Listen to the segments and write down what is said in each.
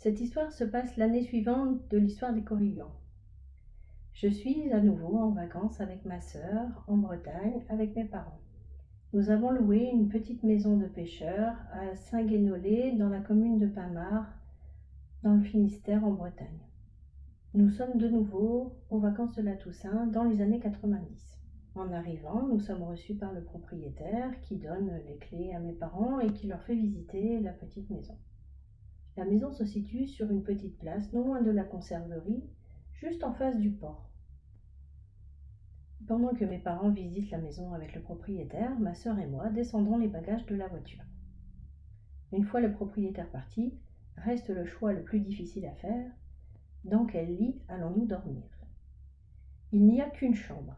Cette histoire se passe l'année suivante de l'histoire des Corrigans. Je suis à nouveau en vacances avec ma sœur en Bretagne avec mes parents. Nous avons loué une petite maison de pêcheurs à Saint-Guénolé dans la commune de Pinmar, dans le Finistère en Bretagne. Nous sommes de nouveau aux vacances de la Toussaint dans les années 90. En arrivant, nous sommes reçus par le propriétaire qui donne les clés à mes parents et qui leur fait visiter la petite maison. La maison se situe sur une petite place non loin de la conserverie, juste en face du port. Pendant que mes parents visitent la maison avec le propriétaire, ma sœur et moi descendons les bagages de la voiture. Une fois le propriétaire parti, reste le choix le plus difficile à faire. Dans quel lit allons-nous dormir? Il n'y a qu'une chambre.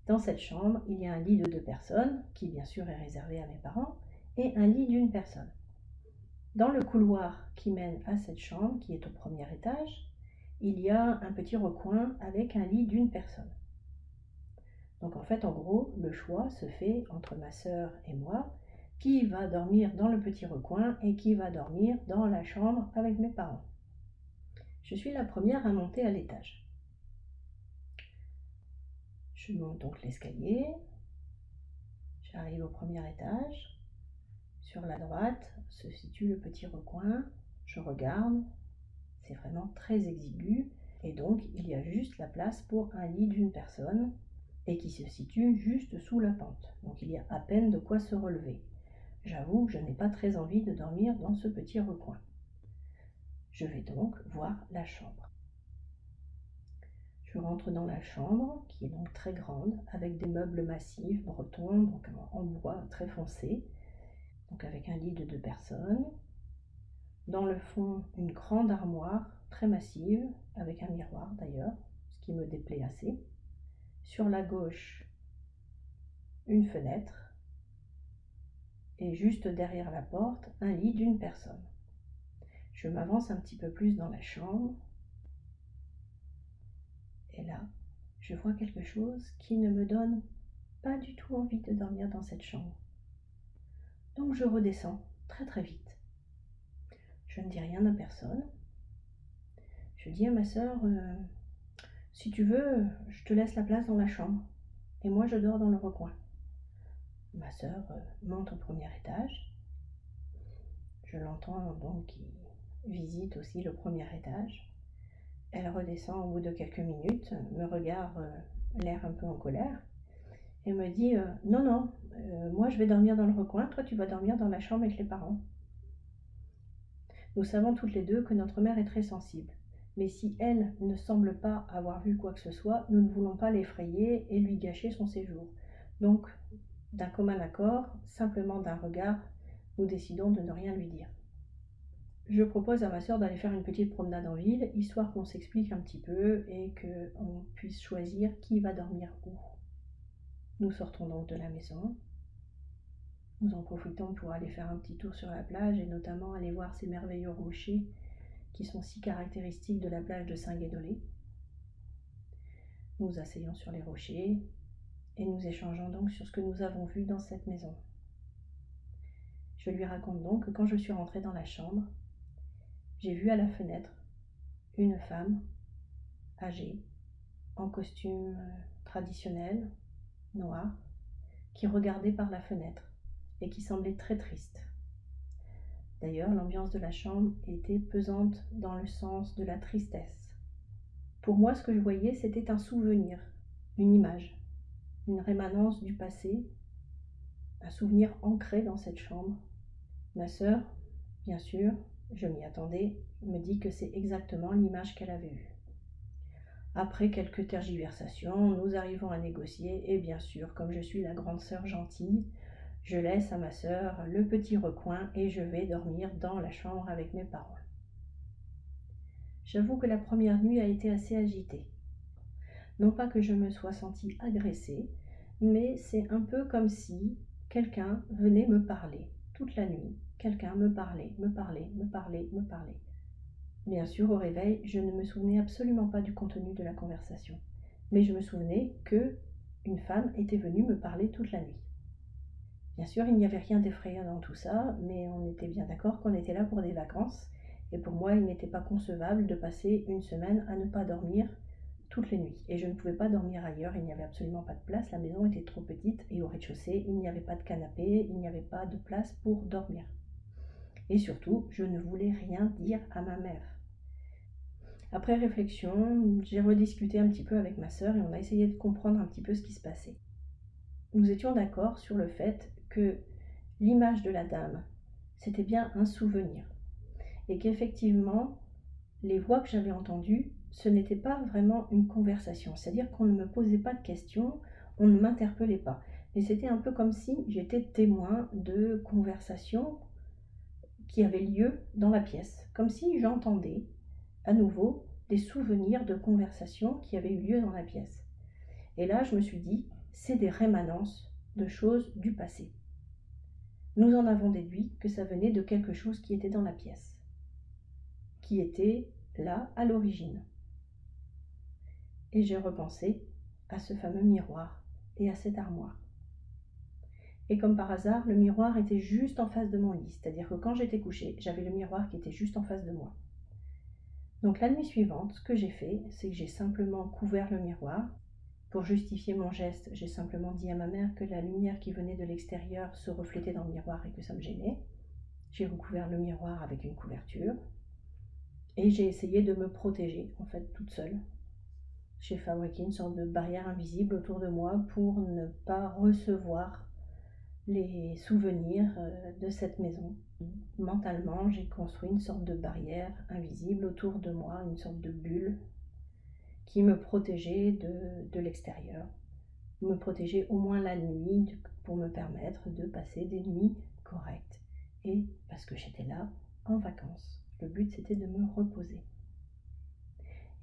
Dans cette chambre, il y a un lit de 2 personnes, qui bien sûr est réservé à mes parents, et un lit d'1 personne. Dans le couloir qui mène à cette chambre, qui est au premier étage, il y a un petit recoin avec un lit d'1 personne. Donc en fait, en gros, le choix se fait entre ma sœur et moi, qui va dormir dans le petit recoin et qui va dormir dans la chambre avec mes parents. Je suis la première à monter à l'étage. Je monte donc l'escalier, j'arrive au premier étage. Sur la droite se situe le petit recoin, je regarde, c'est vraiment très exigu et donc il y a juste la place pour un lit d'1 personne et qui se situe juste sous la pente, donc il y a à peine de quoi se relever. J'avoue que je n'ai pas très envie de dormir dans ce petit recoin. Je vais donc voir la chambre. Je rentre dans la chambre, qui est donc très grande, avec des meubles massifs bretons, donc en bois très foncé, donc avec un lit de 2 personnes. Dans le fond, une grande armoire très massive, avec un miroir d'ailleurs, ce qui me déplaît assez. Sur la gauche, une fenêtre, et juste derrière la porte, un lit d'1 personne. Je m'avance un petit peu plus dans la chambre, et là, je vois quelque chose qui ne me donne pas du tout envie de dormir dans cette chambre. Donc je redescends très très vite. Je ne dis rien à personne. Je dis à ma sœur, si tu veux, je te laisse la place dans la chambre, et moi je dors dans le recoin. Ma sœur monte au premier étage. Je l'entends donc qui visite aussi le premier étage. Elle redescend au bout de quelques minutes, me regarde l'air un peu en colère et me dit non, non, moi je vais dormir dans le recoin, toi tu vas dormir dans la chambre avec les parents. Nous savons toutes les deux que notre mère est très sensible, mais si elle ne semble pas avoir vu quoi que ce soit, nous ne voulons pas l'effrayer et lui gâcher son séjour. Donc, d'un commun accord, simplement d'un regard, nous décidons de ne rien lui dire. Je propose à ma sœur d'aller faire une petite promenade en ville, histoire qu'on s'explique un petit peu et qu'on puisse choisir qui va dormir où. Nous sortons donc de la maison. Nous en profitons pour aller faire un petit tour sur la plage et notamment aller voir ces merveilleux rochers qui sont si caractéristiques de la plage de Saint-Guénolé. Nous asseyons sur les rochers et nous échangeons donc sur ce que nous avons vu dans cette maison. Je lui raconte donc que quand je suis rentrée dans la chambre, j'ai vu à la fenêtre une femme âgée, en costume traditionnel, noir, qui regardait par la fenêtre et qui semblait très triste. D'ailleurs, l'ambiance de la chambre était pesante dans le sens de la tristesse. Pour moi, ce que je voyais, c'était un souvenir, une image, une rémanence du passé, un souvenir ancré dans cette chambre. Ma sœur, bien sûr, je m'y attendais, me dit que c'est exactement l'image qu'elle avait vue. Après quelques tergiversations, nous arrivons à négocier et bien sûr, comme je suis la grande sœur gentille, je laisse à ma sœur le petit recoin et je vais dormir dans la chambre avec mes parents. J'avoue que la première nuit a été assez agitée. Non pas que je me sois sentie agressée, mais c'est un peu comme si quelqu'un venait me parler toute la nuit. Quelqu'un me parlait. Bien sûr, au réveil, je ne me souvenais absolument pas du contenu de la conversation, mais je me souvenais que une femme était venue me parler toute la nuit. Bien sûr, il n'y avait rien d'effrayant dans tout ça, mais on était bien d'accord qu'on était là pour des vacances Et pour moi, il n'était pas concevable de passer une semaine à ne pas dormir toutes les nuits. Et je ne pouvais pas dormir ailleurs, il n'y avait absolument pas de place, la maison était trop petite et au rez-de-chaussée, il n'y avait pas de canapé, il n'y avait pas de place pour dormir. Et surtout, je ne voulais rien dire à ma mère. Après réflexion, j'ai rediscuté un petit peu avec ma sœur et on a essayé de comprendre un petit peu ce qui se passait. Nous étions d'accord sur le fait que l'image de la dame, c'était bien un souvenir. Et qu'effectivement, les voix que j'avais entendues, ce n'était pas vraiment une conversation. C'est-à-dire qu'on ne me posait pas de questions, on ne m'interpellait pas. Mais c'était un peu comme si j'étais témoin de conversations qui avaient lieu dans la pièce. Comme si j'entendais à nouveau des souvenirs de conversations qui avaient eu lieu dans la pièce. Et là, je me suis dit, c'est des rémanences de choses du passé. Nous en avons déduit que ça venait de quelque chose qui était dans la pièce, qui était là à l'origine. Et j'ai repensé à ce fameux miroir et à cette armoire. Et comme par hasard, le miroir était juste en face de mon lit, c'est-à-dire que quand j'étais couchée, j'avais le miroir qui était juste en face de moi. Donc la nuit suivante, ce que j'ai fait, c'est que j'ai simplement couvert le miroir. Pour justifier mon geste, j'ai simplement dit à ma mère que la lumière qui venait de l'extérieur se reflétait dans le miroir et que ça me gênait. J'ai recouvert le miroir avec une couverture et j'ai essayé de me protéger, en fait, toute seule. J'ai fabriqué une sorte de barrière invisible autour de moi pour ne pas recevoir les souvenirs de cette maison. Mentalement, j'ai construit une sorte de barrière invisible autour de moi, une sorte de bulle qui me protégeait de l'extérieur, me protégeait au moins la nuit pour me permettre de passer des nuits correctes. Et parce que j'étais là en vacances, le but c'était de me reposer.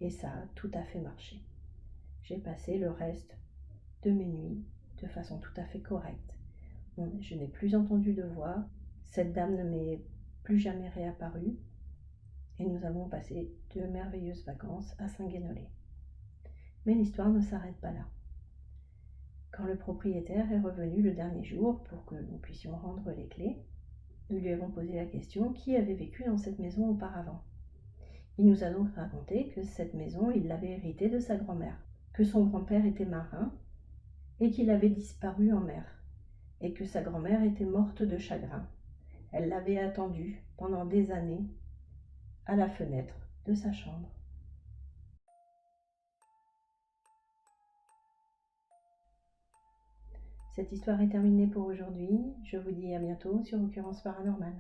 Et ça a tout à fait marché. J'ai passé le reste de mes nuits de façon tout à fait correcte. Je n'ai plus entendu de voix, cette dame ne m'est plus jamais réapparue et nous avons passé de merveilleuses vacances à Saint-Guénolé. Mais l'histoire ne s'arrête pas là. Quand le propriétaire est revenu le dernier jour pour que nous puissions rendre les clés, nous lui avons posé la question qui avait vécu dans cette maison auparavant. Il nous a donc raconté que cette maison, il l'avait héritée de sa grand-mère, que son grand-père était marin et qu'il avait disparu en mer, et que sa grand-mère était morte de chagrin. Elle l'avait attendu pendant des années à la fenêtre de sa chambre. Cette histoire est terminée pour aujourd'hui. Je vous dis à bientôt sur Occurrence Paranormale.